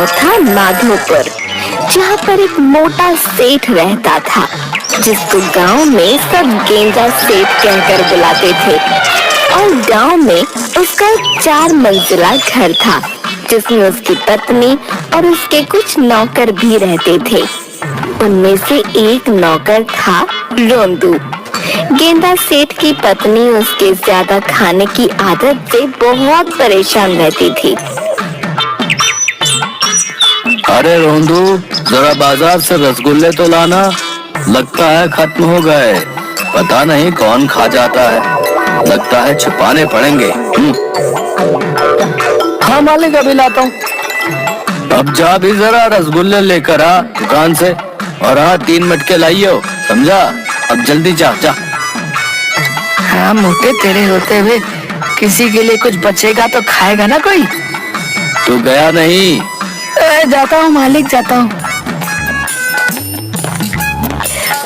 गांव था माधोपुर, जहाँ पर एक मोटा सेठ रहता था, जिसको गांव में सब गेंदा सेठ कहकर बुलाते थे। और गांव में उसका 4 मंजिला घर था, जिसमें उसकी पत्नी और उसके कुछ नौकर भी रहते थे। उनमें से एक नौकर था रोंदू। गेंदा सेठ की पत्नी उसके ज्यादा खाने की आदत से बहुत परेशान रहती थी। अरे रोंदू, जरा बाजार से रसगुल्ले तो लाना, लगता है खत्म हो गए। पता नहीं कौन खा जाता है, लगता है छुपाने पड़ेंगे। हाँ मालिक, अभी लाता हूँ। अब जा भी जरा रसगुल्ले लेकर आ दुकान से, और हाँ 3 मटके लाइयो, समझा? अब जल्दी जा जा। हाँ मोटे, तेरे होते हुए किसी के लिए कुछ बचेगा तो खाएगा ना कोई। तू गया नहीं? जाता हूँ मालिक, जाता हूँ।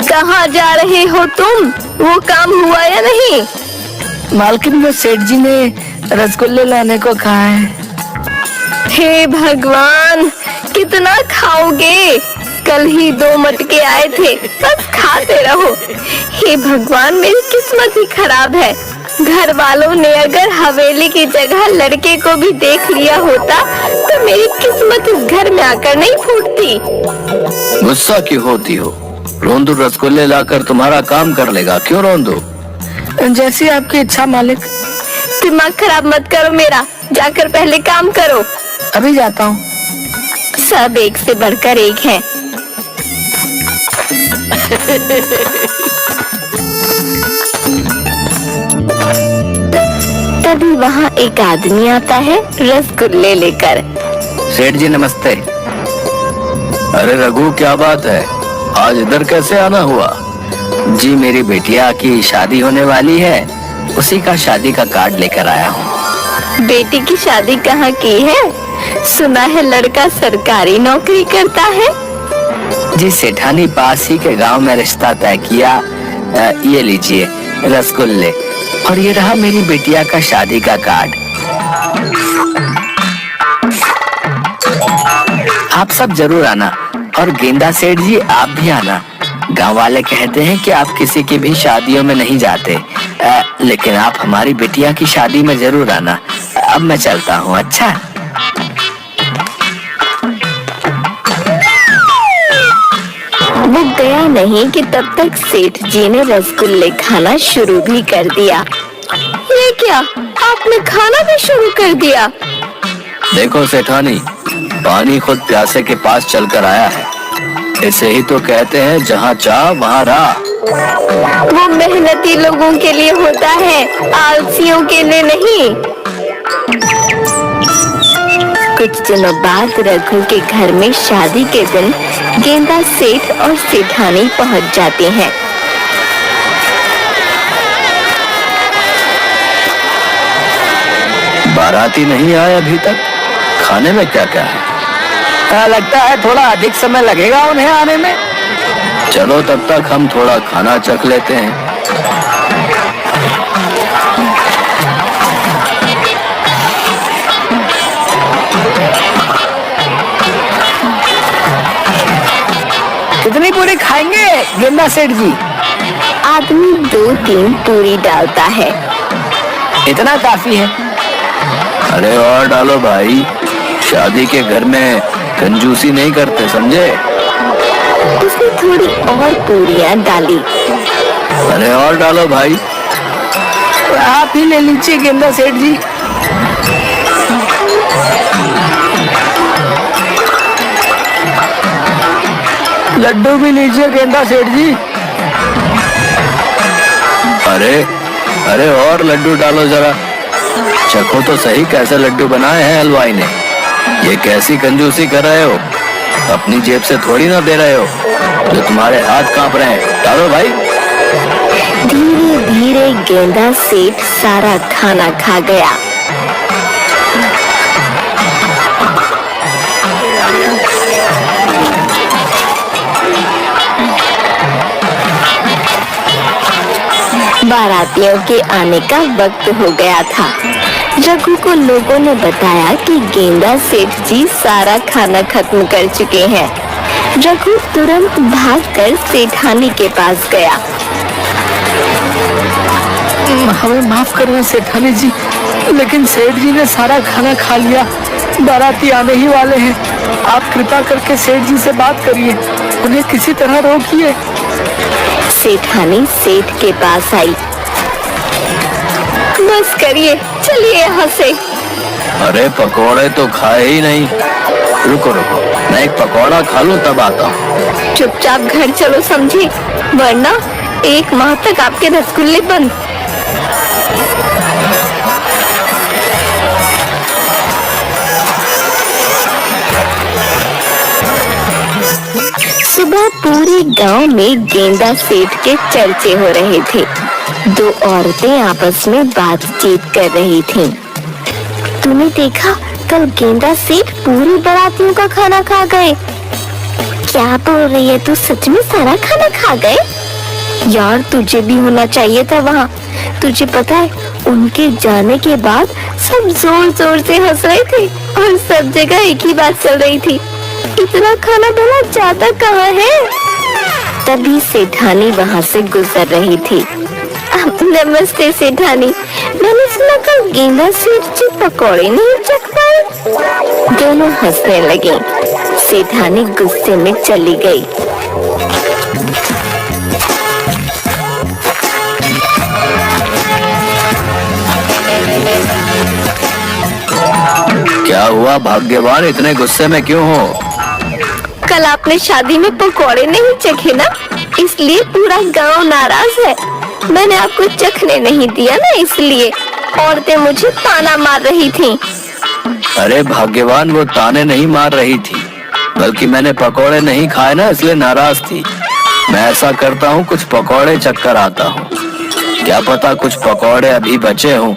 कहाँ जा रहे हो तुम? वो काम हुआ या नहीं? मालकिन, वो सेठ जी ने रसगुल्ले लाने को कहा है। हे भगवान, कितना खाओगे? कल ही 2 मटके आए थे, बस खाते रहो। हे भगवान, मेरी किस्मत ही खराब है। घर वालों ने अगर हवेली की जगह लड़के को भी देख लिया होता तो मेरी किस्मत इस घर में आकर नहीं फूटती। गुस्सा क्यों होती हो? रोंदू रसगुल्ले लाकर तुम्हारा काम कर लेगा। क्यों रोंदू? जैसी आपकी इच्छा मालिक। दिमाग खराब मत करो मेरा, जाकर पहले काम करो। अभी जाता हूँ। सब एक से बढ़कर एक हैं। तभी वहाँ एक आदमी आता है रसगुल्ले लेकर। सेठ जी नमस्ते। अरे रघु, क्या बात है, आज इधर कैसे आना हुआ? जी मेरी बेटिया की शादी होने वाली है, उसी का शादी का कार्ड लेकर आया हूँ। बेटी की शादी कहाँ की है? सुना है लड़का सरकारी नौकरी करता है। जी सेठानी पास ही के गांव में रिश्ता तय किया। ये लीजिए रसगुल्ले, और ये रहा मेरी बेटिया का शादी का कार्ड। आप सब जरूर आना, और गेंदा सेठ जी आप भी आना। गांव वाले कहते हैं कि आप किसी की भी शादियों में नहीं जाते, लेकिन आप हमारी बिटिया की शादी में जरूर आना। अब मैं चलता हूँ। अच्छा। वो गया नहीं कि तब तक सेठ जी ने रसगुल्ले खाना शुरू भी कर दिया। ये क्या, आपने खाना भी शुरू कर दिया? देखो सेठानी, पानी खुद प्यासे के पास चलकर आया है। ऐसे ही तो कहते हैं, जहाँ चाह वहाँ राह। वो मेहनती लोगों के लिए होता है, आलसियों के लिए नहीं। कुछ दिनों बाद रघु के घर में शादी के दिन गेंदा सेठ और सेठानी पहुंच जाते हैं। बाराती नहीं आए अभी तक। खाने में क्या क्या है? लगता है थोड़ा अधिक समय लगेगा उन्हें आने में। चलो तब तक हम थोड़ा खाना चख लेते हैं। कितनी पूरी खाएंगे गेंदा सेठ जी? आदमी 2-3 पूरी डालता है। इतना काफी है। अरे और डालो भाई, शादी के घर में कंजूसी नहीं करते, समझे? उसने थोड़ी और पूरियां डाली। अरे और डालो भाई। आप ही ले लीजिए गेंदा सेठ जी। लड्डू भी लीजिए गेंदा सेठ जी। अरे अरे और लड्डू डालो जरा, चखो तो सही कैसे लड्डू बनाए हैं हलवाई ने। ये कैसी कंजूसी कर रहे हो? अपनी जेब से थोड़ी ना दे रहे हो, जो तुम्हारे हाथ कांप रहे हैं। डालो भाई। धीरे धीरे गेंदा सेठ सारा खाना खा गया। बारातियों के आने का वक्त हो गया था। रघु को लोगों ने बताया कि गेंदा सेठ जी सारा खाना खत्म कर चुके हैं। रघु तुरंत भागकर सेठानी के पास गया। हमें माफ करें सेठानी जी, लेकिन सेठ जी ने सारा खाना खा लिया। बाराती आने ही वाले हैं। आप कृपा करके सेठ जी से बात करिए, उन्हें किसी तरह रोकिए। सेठानी सेठ के पास आई। बस करिए, चलिए यहाँ से। अरे पकोड़े तो खाए ही नहीं। रुको रुको, मैं एक पकोड़ा खा लूं तब आता हूँ। चुपचाप घर चलो समझे, वरना 1 माह तक आपके रसगुल्ले बंद। सुबह पूरे गांव में गेंदा सेठ के चर्चे हो रहे थे। 2 औरतें आपस में बातचीत कर रही थीं। तूने देखा, कल गेंदा सेठ पूरी बारातियों का खाना खा गए। क्या बोल रही है तू? सच में सारा खाना खा गए? यार तुझे भी होना चाहिए था वहाँ। तुझे पता है, उनके जाने के बाद सब जोर जोर से हंस रहे थे और सब जगह एक ही बात चल रही थी, इतना खाना भला जाता कहाँ है? तभी सेठानी वहाँ से गुजर रही थी। नमस्ते सेठानी, मैंने सुना कल गेंदा सेठ जी पकौड़े नहीं चख पाए। दोनों हंसने लगे। सेठानी गुस्से में चली गई। क्या हुआ भाग्यवान, इतने गुस्से में क्यों हो? कल आपने शादी में पकौड़े नहीं चखे ना, इसलिए पूरा गांव नाराज है। मैंने आपको चखने नहीं दिया ना, इसलिए औरतें मुझे ताना मार रही थीं। अरे भाग्यवान, वो ताने नहीं मार रही थी, बल्कि मैंने पकोड़े नहीं खाए ना, इसलिए नाराज थी। मैं ऐसा करता हूँ, कुछ पकोड़े चक्कर आता हूँ। क्या पता कुछ पकोड़े अभी बचे हों,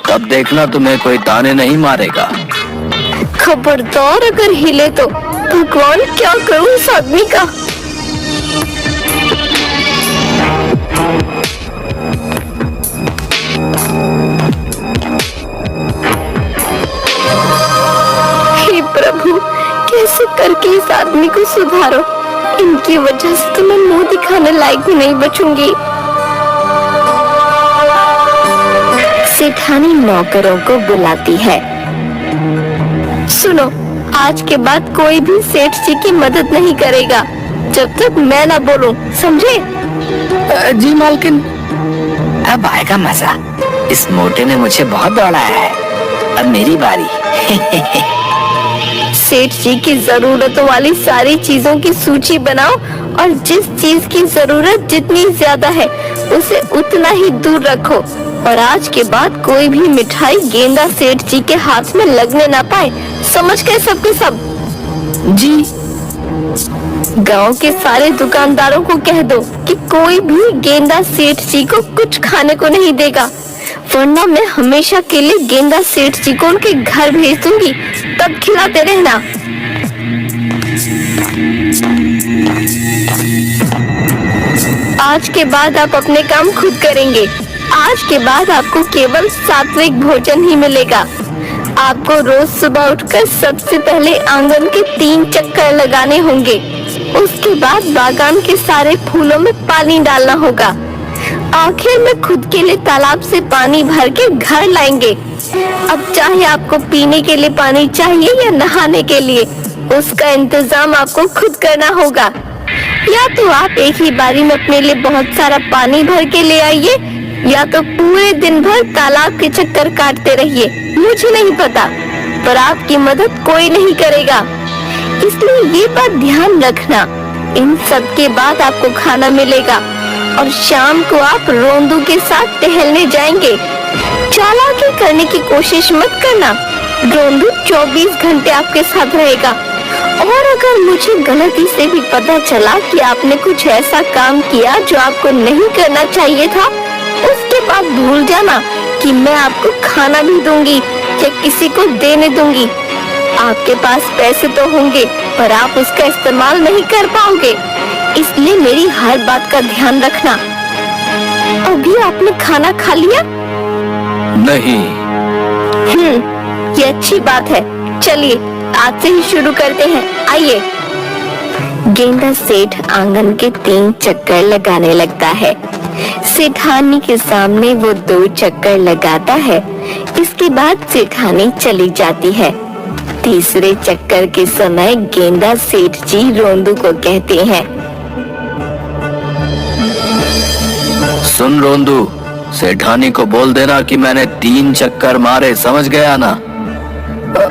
तब देखना तुम्हें कोई ताने नहीं मारेगा। खबरदार अगर हिले तो भगवान क्या करूं इस आदमी का। हे प्रभु, कैसे करके इस आदमी को सुधारो। इनकी वजह से तो मैं मुंह दिखाने लायक भी नहीं बचूंगी। सेठानी नौकरों को बुलाती है। सुनो, आज के बाद कोई भी सेठ जी की मदद नहीं करेगा जब तक मैं ना बोलूं, समझे? जी मालकिन। अब आएगा मजा। इस मोटे ने मुझे बहुत दौड़ाया है, अब मेरी बारी। सेठ जी की जरूरतों वाली सारी चीजों की सूची बनाओ और जिस चीज की जरूरत जितनी ज्यादा है उसे उतना ही दूर रखो। और आज के बाद कोई भी मिठाई गेंदा सेठ जी के हाथ में लगने ना पाए, समझ गए सबके सब? जी। गांव के सारे दुकानदारों को कह दो कि कोई भी गेंदा सेठ जी को कुछ खाने को नहीं देगा, वरना मैं हमेशा के लिए गेंदा सेठ जी को उनके घर भेज दूंगी, तब खिलाते रहना। आज के बाद आप अपने काम खुद करेंगे। आज के बाद आपको केवल सात्विक भोजन ही मिलेगा। आपको रोज सुबह उठकर सबसे पहले आंगन के 3 चक्कर लगाने होंगे। उसके बाद बागान के सारे फूलों में पानी डालना होगा। आखिर में खुद के लिए तालाब से पानी भर के घर लाएंगे। अब चाहे आपको पीने के लिए पानी चाहिए या नहाने के लिए, उसका इंतजाम आपको खुद करना होगा। या तो आप एक ही बारी में अपने लिए बहुत सारा पानी भर के ले आइए, या तो पूरे दिन भर तालाब के चक्कर काटते रहिए। मुझे नहीं पता, पर आपकी मदद कोई नहीं करेगा, इसलिए ये बात ध्यान रखना। इन सब के बाद आपको खाना मिलेगा और शाम को आप रोंदू के साथ टहलने जाएंगे। चालाकी करने की कोशिश मत करना, रोंदू 24 घंटे आपके साथ रहेगा। और अगर मुझे गलती से भी पता चला कि आपने कुछ ऐसा काम किया जो आपको नहीं करना चाहिए था, उसके बाद भूल जाना कि मैं आपको खाना भी दूंगी या किसी को देने दूंगी। आपके पास पैसे तो होंगे, पर आप उसका इस्तेमाल नहीं कर पाओगे, इसलिए मेरी हर बात का ध्यान रखना। अभी आपने खाना खा लिया? नहीं। ये अच्छी बात है। चलिए आज से ही शुरू करते हैं, आइए। गेंदा सेठ आंगन के 3 चक्कर लगाने लगता है। सेठानी के सामने वो 2 चक्कर लगाता है। इसके बाद सेठानी चली जाती है। तीसरे चक्कर के समय गेंदा सेठ जी रोंदू को कहते हैं, सुन रोंदू, सेठानी को बोल देना कि मैंने 3 चक्कर मारे, समझ गया ना?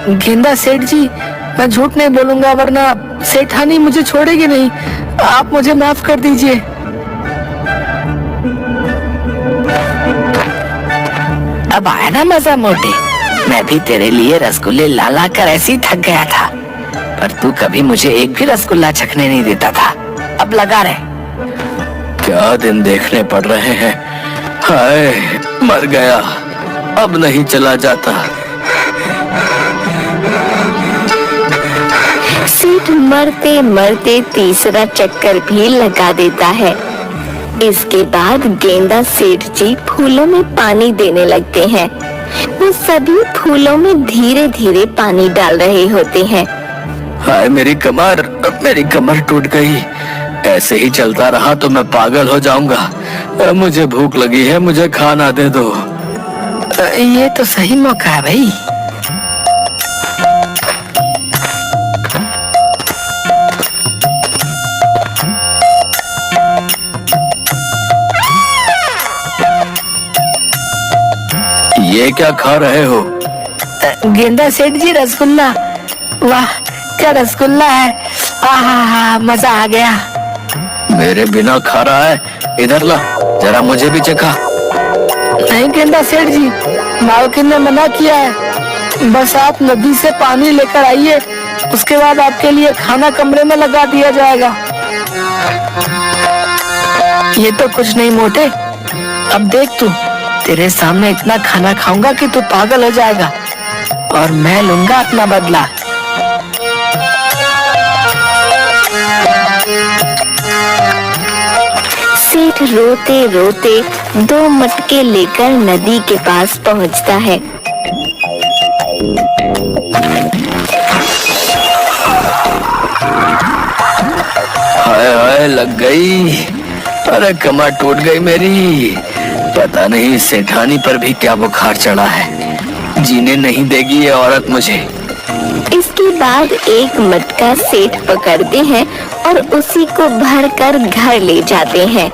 गेंदा सेठ जी, मैं झूठ नहीं बोलूंगा, वरना सेठानी मुझे छोड़ेगी नहीं। आप मुझे माफ कर दीजिए। अब आया ना मजा मोटे। मैं भी तेरे लिए रसगुल्ले ला ला कर ऐसे ही थक गया था, पर तू कभी मुझे एक भी रसगुल्ला चखने नहीं देता था। अब लगा रहे। क्या दिन देखने पड़ रहे हैं। हाय, मर गया, अब नहीं चला जाता। सेठ मरते मरते तीसरा चक्कर भी लगा देता है। इसके बाद गेंदा सेठ जी फूलों में पानी देने लगते हैं। वो सभी फूलों में धीरे धीरे पानी डाल रहे होते हैं। हाय, मेरी कमर टूट गई। ऐसे ही चलता रहा तो मैं पागल हो जाऊंगा। मुझे भूख लगी है, मुझे खाना दे दो। ये तो सही मौका है भाई। ये क्या खा रहे हो? गेंदा सेठ जी, रसगुल्ला। वाह, क्या रसगुल्ला है। आहा, मजा आ गया। मेरे बिना खा रहा है? इधर ला, जरा मुझे भी चखा। नहीं गेंदा सेठ जी, मालकिन ने मना किया है। बस आप नदी से पानी लेकर आइए, उसके बाद आपके लिए खाना कमरे में लगा दिया जाएगा। ये तो कुछ नहीं मोटे। अब देख तू, तेरे सामने इतना खाना खाऊंगा कि तू पागल हो जाएगा, और मैं लूंगा अपना बदला। सेठ रोते रोते 2 मटके लेकर नदी के पास पहुंचता है। हाय हाय, लग गई। अरे कमर टूट गई मेरी। पता नहीं सेठानी पर भी क्या बुखार चढ़ा है, जीने नहीं देगी ये औरत मुझे। इसके बाद एक मटका सेठ पकड़ते हैं और उसी को भरकर घर ले जाते हैं।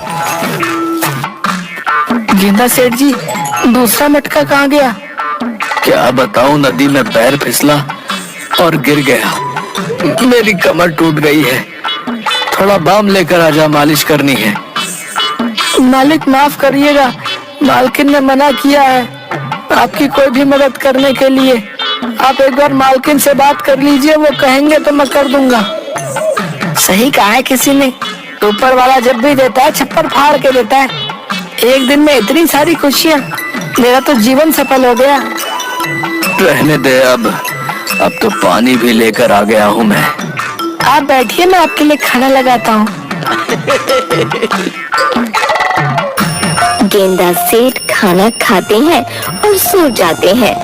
गेंदा सेठ जी, दूसरा मटका कहाँ गया? क्या बताऊं, नदी में पैर फिसला और गिर गया। मेरी कमर टूट गई है। थोड़ा बाम लेकर आजा, मालिश करनी है। मालिक माफ करिएगा, मालकिन ने मना किया है आपकी कोई भी मदद करने के लिए। आप एक बार मालकिन से बात कर लीजिए, वो कहेंगे तो मैं कर दूंगा। सही कहा है किसी ने, ऊपर वाला जब भी देता है छप्पर फाड़ के देता है। एक दिन में इतनी सारी खुशियाँ, मेरा तो जीवन सफल हो गया। रहने दे, अब तो पानी भी लेकर आ गया हूँ मैं। आप बैठिए, मैं आपके लिए खाना लगाता हूँ। गेंदा सेठ खाना खाते हैं और सो जाते हैं।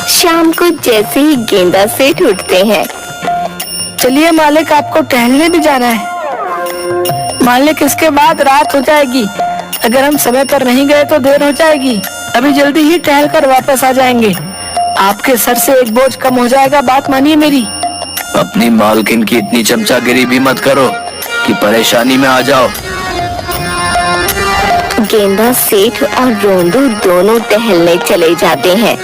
शाम को जैसे ही गेंदा सेठ उठते हैं, चलिए मालिक, आपको टहलने भी जाना है। मालिक, इसके बाद रात हो जाएगी। अगर हम समय पर नहीं गए तो देर हो जाएगी। अभी जल्दी ही टहल कर वापस आ जाएंगे। आपके सर से एक बोझ कम हो जाएगा, बात मानिए मेरी। अपनी मालकिन की इतनी चमचागिरी भी मत करो कि परेशानी में आ जाओ। गेंदा सेठ और रोंदू दोनों टहलने चले जाते हैं।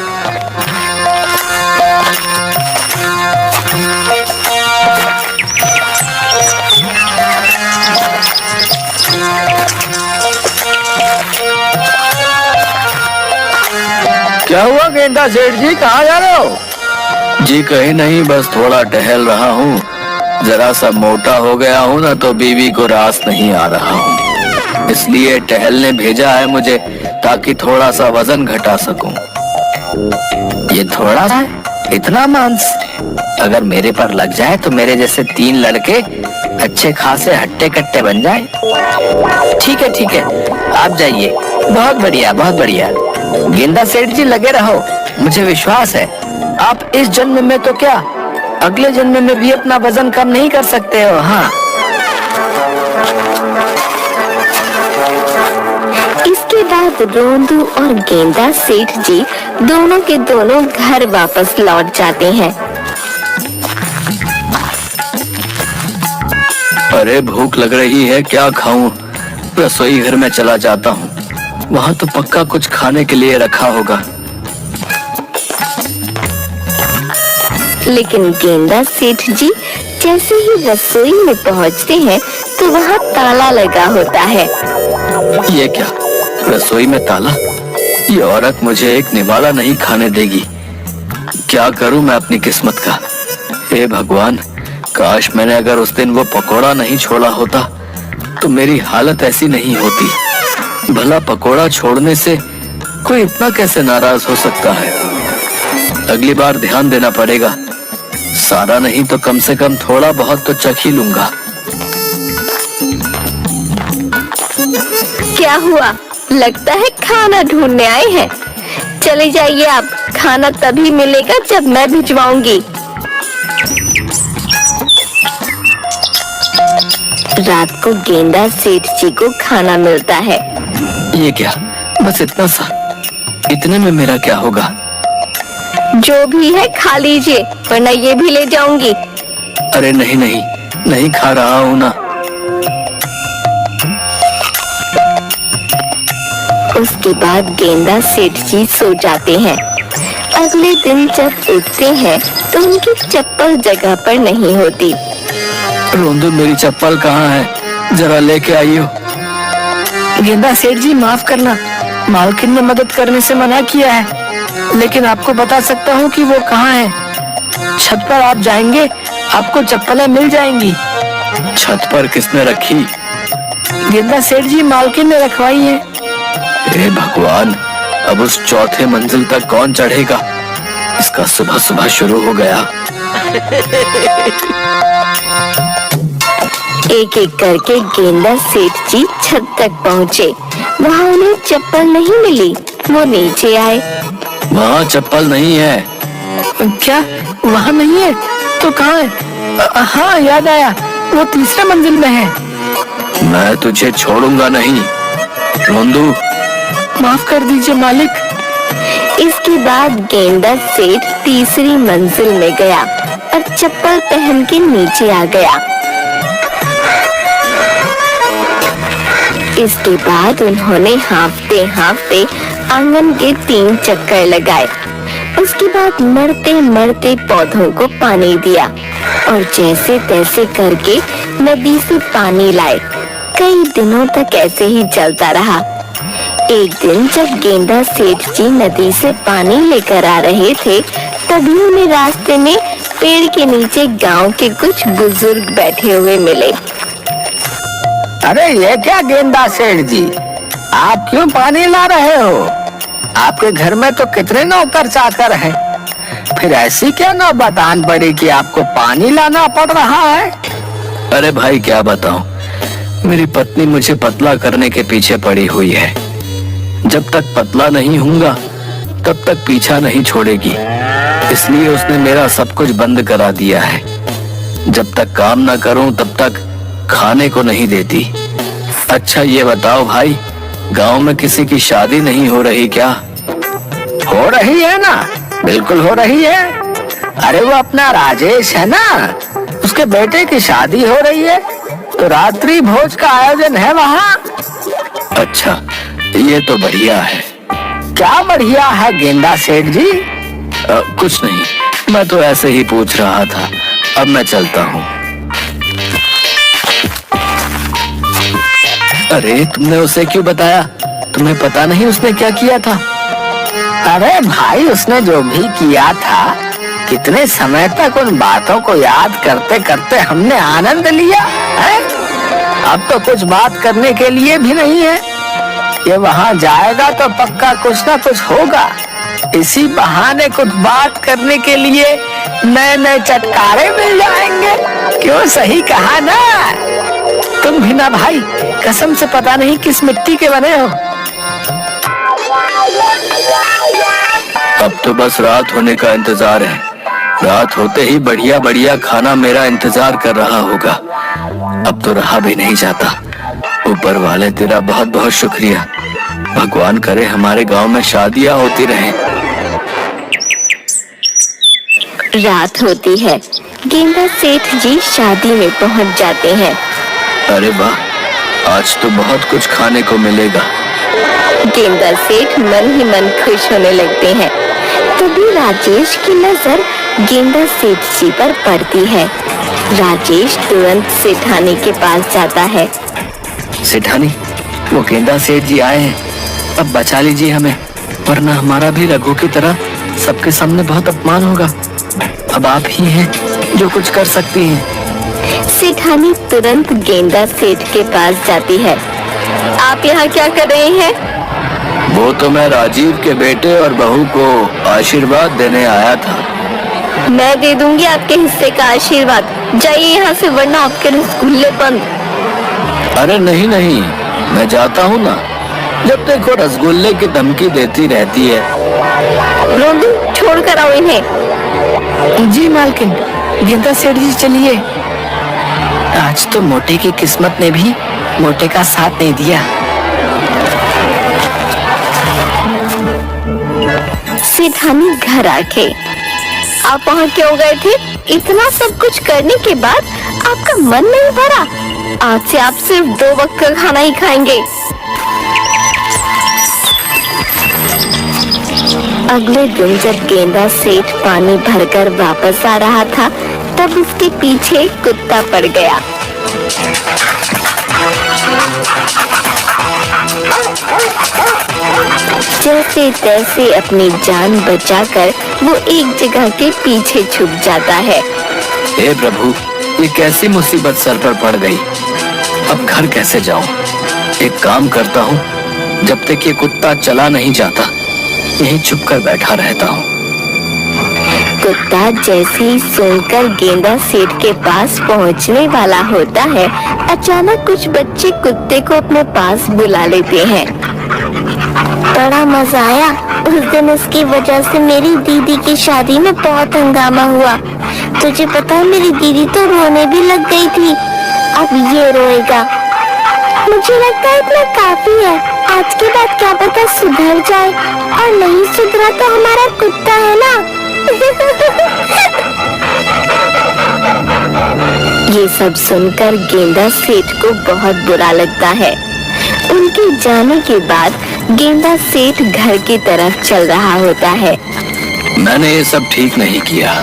क्या हुआ गेंदा सेठ जी, कहाँ जा रहे हो? जी कहीं नहीं, बस थोड़ा टहल रहा हूँ। जरा सा मोटा हो गया हूँ ना, तो बीवी को रास नहीं आ रहा हूँ, इसलिए टहलने भेजा है मुझे, ताकि थोड़ा सा वजन घटा सकूं। ये थोड़ा सा इतना मांस अगर मेरे पर लग जाए तो मेरे जैसे 3 लड़के अच्छे खासे हट्टे कट्टे बन जाए। ठीक है, आप जाइए। बहुत बढ़िया, बहुत बढ़िया। गेंदा सेठ जी लगे रहो, मुझे विश्वास है आप इस जन्म में तो क्या अगले जन्म में भी अपना वजन कम नहीं कर सकते हो। हाँ, इसके बाद रोंदू और गेंदा सेठ जी दोनों के दोनों घर वापस लौट जाते हैं। अरे भूख लग रही है, क्या खाऊं? रसोई घर में चला जाता हूँ, वहाँ तो पक्का कुछ खाने के लिए रखा होगा। लेकिन गेंदा सेठ जी जैसे ही रसोई में पहुँचते हैं तो वहाँ ताला लगा होता है। ये क्या, रसोई में ताला? ये औरत मुझे एक निवाला नहीं खाने देगी। क्या करूं मैं अपनी किस्मत का? हे भगवान, काश मैंने अगर उस दिन वो पकोड़ा नहीं छोड़ा होता तो मेरी हालत ऐसी नहीं होती। भला पकोड़ा छोड़ने से कोई इतना कैसे नाराज हो सकता है? अगली बार ध्यान देना पड़ेगा। सारा नहीं तो कम से कम थोड़ा बहुत तो चख ही लूंगा। क्या हुआ? लगता है खाना ढूंढने आए हैं। चले जाइए आप, खाना तभी मिलेगा जब मैं भिजवाऊंगी। रात को गेंदा सेठ जी को खाना मिलता है। ये क्या, बस इतना सा? इतने में मेरा क्या होगा? जो भी है खा लीजिए, वरना ये भी ले जाऊंगी। अरे नहीं नहीं, नहीं खा रहा हूँ ना। उसके बाद गेंदा सेठ जी सो जाते हैं। अगले दिन जब उठते हैं तो उनकी चप्पल जगह पर नहीं होती। रोंदू, मेरी चप्पल कहाँ है? जरा लेके आइयो। गेंदा सेठ जी माफ करना, मालकिन ने मदद करने से मना किया है, लेकिन आपको बता सकता हूँ कि वो कहाँ है। छत पर आप जाएंगे, आपको चप्पलें मिल जाएंगी। छत पर किसने रखी? गेंदा सेठ जी मालकिन ने रखवाई है। हे भगवान, अब उस चौथे मंजिल तक कौन चढ़ेगा? इसका सुबह सुबह शुरू हो गया। एक एक करके गेंदा सेठ जी छत तक पहुँचे। वहाँ उन्हें चप्पल नहीं मिली। वो नीचे आए। वहाँ चप्पल नहीं है। क्या वहाँ नहीं है? तो कहाँ है? हाँ, याद आया, वो तीसरे मंजिल में है। मैं तुझे छोड़ूंगा नहीं। रोंदू, माफ कर दीजिए मालिक। इसके बाद गेंदा सेठ तीसरी मंजिल में गया और चप्पल पहन के नीचे आ गया। इसके बाद उन्होंने हांफते हांफते आंगन के 3 चक्कर लगाए। उसके बाद मरते मरते पौधों को पानी दिया और जैसे तैसे करके नदी से पानी लाए। कई दिनों तक ऐसे ही चलता रहा। एक दिन जब गेंदा सेठ जी नदी से पानी लेकर आ रहे थे, तभी उन्हें रास्ते में पेड़ के नीचे गांव के कुछ बुजुर्ग बैठे हुए मिले। अरे ये क्या गेंदा सेठ जी, आप क्यों पानी ला रहे हो? आपके घर में तो कितने नौकर चाकर हैं, फिर ऐसी क्या नौबत आन पड़ी कि आपको पानी लाना पड़ रहा है? अरे भाई क्या बताऊं, मेरी पत्नी मुझे पतला करने के पीछे पड़ी हुई है। जब तक पतला नहीं होऊंगा तब तक पीछा नहीं छोड़ेगी। इसलिए उसने मेरा सब कुछ बंद करा दिया है। जब तक काम ना करूं तब तक खाने को नहीं देती। अच्छा ये बताओ भाई, गांव में किसी की शादी नहीं हो रही क्या? हो रही है ना, बिल्कुल हो रही है। अरे वो अपना राजेश है ना, उसके बेटे की शादी हो रही है, तो रात्रि भोज का आयोजन है वहाँ। अच्छा, ये तो बढ़िया है। क्या बढ़िया है गेंदा सेठ जी? कुछ नहीं, मैं तो ऐसे ही पूछ रहा था। अब मैं चलता हूँ। अरे तुमने उसे क्यों बताया? तुम्हें पता नहीं उसने क्या किया था? अरे भाई, उसने जो भी किया था, कितने समय तक उन बातों को याद करते करते हमने आनंद लिया है। अब तो कुछ बात करने के लिए भी नहीं है। ये वहाँ जाएगा तो पक्का कुछ ना कुछ होगा। इसी बहाने कुछ बात करने के लिए नए नए चटकारे मिल जाएंगे। क्यों, सही कहा ना? तुम भी ना भाई, कसम से पता नहीं किस मिट्टी के बने हो। अब तो बस रात होने का इंतजार है। रात होते ही बढ़िया बढ़िया खाना मेरा इंतजार कर रहा होगा। अब तो रहा भी नहीं जाता। ऊपर वाले तेरा बहुत बहुत शुक्रिया। भगवान करे हमारे गांव में शादियां होती रहें। रात होती है। गेंदा सेठ जी शादी में पहुंच जाते हैं। अरे वाह, आज तो बहुत कुछ खाने को मिलेगा। गेंदा सेठ मन ही मन खुश होने लगते हैं। तभी राजेश की नजर गेंदा सेठ जी पर पड़ती है। राजेश तुरंत सेठानी के पास जाता है। सेठानी, वो गेंदा सेठ जी आए हैं, अब बचा लीजिए हमें, वरना हमारा भी रघु की तरह सबके सामने बहुत अपमान होगा। अब आप ही हैं जो कुछ कर सकती हैं। सेठानी तुरंत गेंदा सेठ के पास जाती है। आप यहाँ क्या कर रहे हैं? वो तो मैं राजीव के बेटे और बहू को आशीर्वाद देने आया था। मैं दे दूंगी आपके हिस्से का आशीर्वाद। जाइए यहाँ से, वरना आपके रसगुल्ले बंद। अरे नहीं नहीं, मैं जाता हूँ ना। जब देखो रसगुल्ले की धमकी देती रहती है। रोंदू, छोड़ कर आओ इन्हें। जी मालकिन। गेंदा सेठ जी चलिए। आज तो मोटे की किस्मत ने भी मोटे का साथ नहीं दिया। सेठानी घर आके, आप वहाँ क्यों गए थे? इतना सब कुछ करने के बाद आपका मन नहीं भरा? आज से आप सिर्फ 2 वक्त का खाना ही खाएंगे। अगले दिन जब गेंदा सेठ पानी भरकर वापस आ रहा था, तब उसके पीछे कुत्ता पड़ गया। जैसे तैसे अपनी जान बचाकर वो एक जगह के पीछे छुप जाता है। हे प्रभु, ये कैसी मुसीबत सर पर पड़ गई। अब घर कैसे जाऊं? एक काम करता हूँ, जब तक ये कुत्ता चला नहीं जाता यहीं छुप कर बैठा रहता हूँ। कुत्ता जैसे ही सुनकर गेंदा सेठ के पास पहुँचने वाला होता है, अचानक कुछ बच्चे कुत्ते को अपने पास बुला लेते हैं। बड़ा मजा आया। उस दिन उसकी वजह से मेरी दीदी की शादी में बहुत हंगामा हुआ। तुझे पता है, मेरी दीदी तो रोने भी लग गई थी। अब ये रोएगा। मुझे लगता है इतना काफी है। आज के बाद क्या पता सुधर जाए, और नहीं सुधरा तो हमारा कुत्ता है ना। ये सब सुनकर गेंदा सेठ को बहुत बुरा लगता है। उनके जाने के बाद गेंदा सेठ घर की तरफ चल रहा होता है। मैंने ये सब ठीक नहीं किया।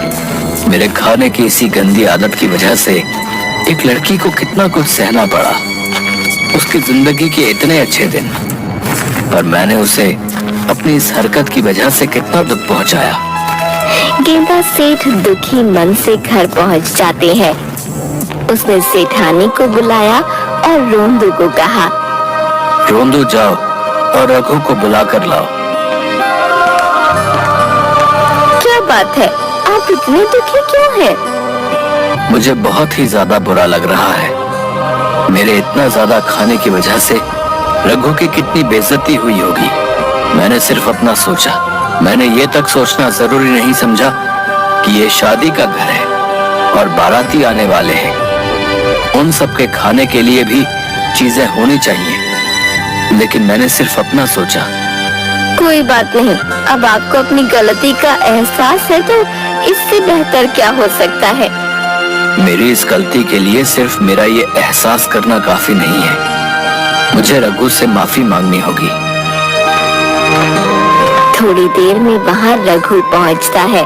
मेरे खाने की इसी गंदी आदत की वजह से एक लड़की को कितना कुछ सहना पड़ा। उसकी जिंदगी के इतने अच्छे दिन, पर मैंने उसे अपनी इस हरकत की वजह से कितना दुख पहुंचाया। गेंदा सेठ दुखी मन से घर पहुंच जाते हैं। उसने सेठानी को बुलाया और रोंदू को कहा, रोंदू जाओ और रघु को बुला कर लाओ। क्या बात है, आप इतने दुखी क्यों हैं? मुझे बहुत ही ज्यादा बुरा लग रहा है। मेरे इतना ज्यादा खाने की वजह से रघु की कितनी बेइज्जती हुई होगी। मैंने सिर्फ अपना सोचा। मैंने ये तक सोचना जरूरी नहीं समझा कि ये शादी का घर है और बाराती आने वाले हैं। उन सब के खाने के लिए भी चीजें होनी चाहिए, लेकिन मैंने सिर्फ अपना सोचा। कोई बात नहीं, अब आपको अपनी गलती का एहसास है तो इससे बेहतर क्या हो सकता है। मेरी इस गलती के लिए सिर्फ मेरा ये एहसास करना काफी नहीं है। मुझे रघु से माफी मांगनी होगी। थोड़ी देर में वहाँ रघु पहुँचता है।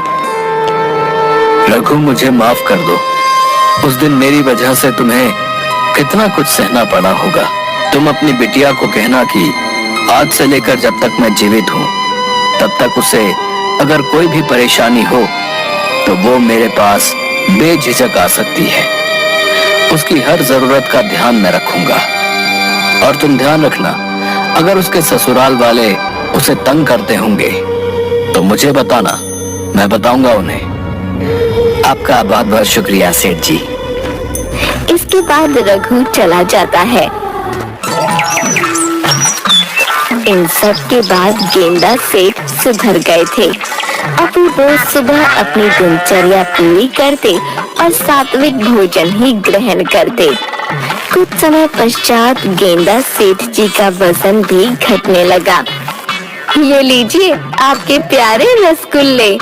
रघु, मुझे माफ कर दो। उस दिन मेरी वजह से तुम्हें कितना कुछ सहना पड़ा होगा। तुम अपनी बिटिया को कहना कि आज से लेकर जब तक मैं जीवित हूँ तब तक उसे अगर कोई भी परेशानी हो तो वो मेरे पास बेझिझक आ सकती है। उसकी हर जरूरत का ध्यान मैं रखूंगा। और तुम ध्यान रखना, अगर उसके ससुराल वाले उसे तंग करते होंगे तो मुझे बताना, मैं बताऊंगा उन्हें। आपका बहुत बहुत शुक्रिया सेठ जी। इसके बाद रघु चला जाता है। इन सब के बाद गेंदा सेठ सुधर गए थे। अब वो रोज सुबह अपनी दिनचर्या पूरी करते और सात्विक भोजन ही ग्रहण करते। कुछ समय पश्चात गेंदा सेठ जी का वजन भी घटने लगा। ये लीजिए आपके प्यारे रसगुल्ले।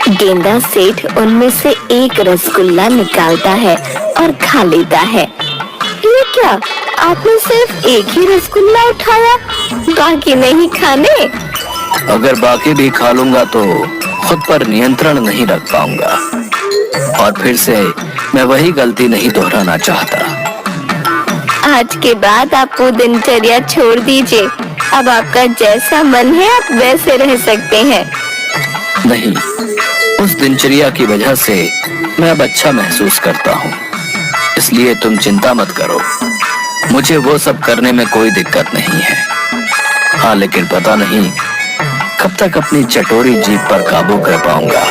गेंदा सेठ उनमें से एक रसगुल्ला निकालता है और खा लेता है। ये क्या, आपने सिर्फ एक ही रसगुल्ला उठाया, बाकी नहीं खाने? अगर बाकी भी खा लूंगा तो खुद पर नियंत्रण नहीं रख पाऊंगा और फिर से मैं वही गलती नहीं दोहराना चाहता। आज के बाद आप वो दिनचर्या छोड़ दीजिए। अब आपका जैसा मन है आप वैसे रह सकते हैं। नहीं, उस दिनचर्या की वजह से मैं अब अच्छा महसूस करता हूँ, इसलिए तुम चिंता मत करो। मुझे वो सब करने में कोई दिक्कत नहीं है। हाँ, लेकिन पता नहीं कब तक अपनी चटोरी जीभ पर काबू कर पाऊंगा।